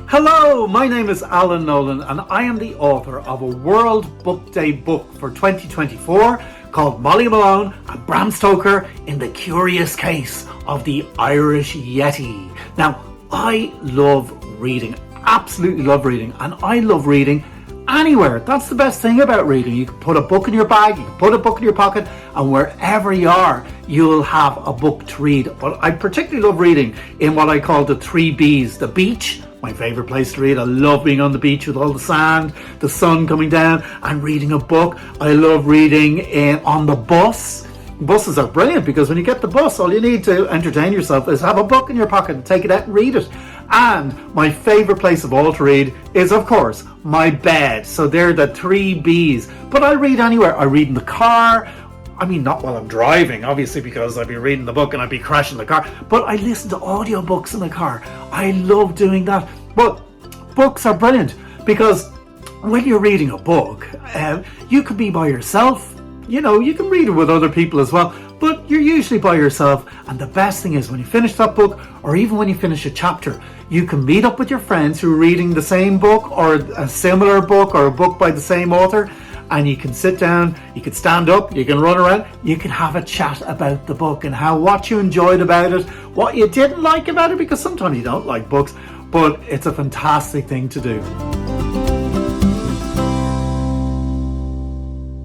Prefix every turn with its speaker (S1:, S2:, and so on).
S1: Hello, my name is Alan Nolan and I am the author of a World Book Day book for 2024 called Malone and Bram Stoker in the Curious Case of the Irish Yeti. Now, I love reading, absolutely love reading, and I love reading anywhere. That's the best thing about reading. You can put a book in your bag, you can put a book in your pocket, and wherever you are, you'll have a book to read. But I particularly love reading in what I call the 3Bs. The beach, my favourite place to read. I love being on the beach with all the sand, the sun coming down, and reading a book. I love reading on the bus. Buses are brilliant because when you get the bus, all you need to entertain yourself is have a book in your pocket and take it out and read it. And my favourite place of all to read is, of course, my bed. So they're the 3Bs. But I read anywhere. I read in the car. I mean, not while I'm driving, obviously, because I'd be reading the book and I'd be crashing the car. But I listen to audiobooks in the car. I love doing that. But books are brilliant because when you're reading a book, you can be by yourself. You know, you can read it with other people as well, but you're usually by yourself. And the best thing is when you finish that book, or even when you finish a chapter, you can meet up with your friends who are reading the same book or a similar book or a book by the same author, and you can sit down, you can stand up, you can run around, you can have a chat about the book and what you enjoyed about it, what you didn't like about it, because sometimes you don't like books, but it's a fantastic thing to do.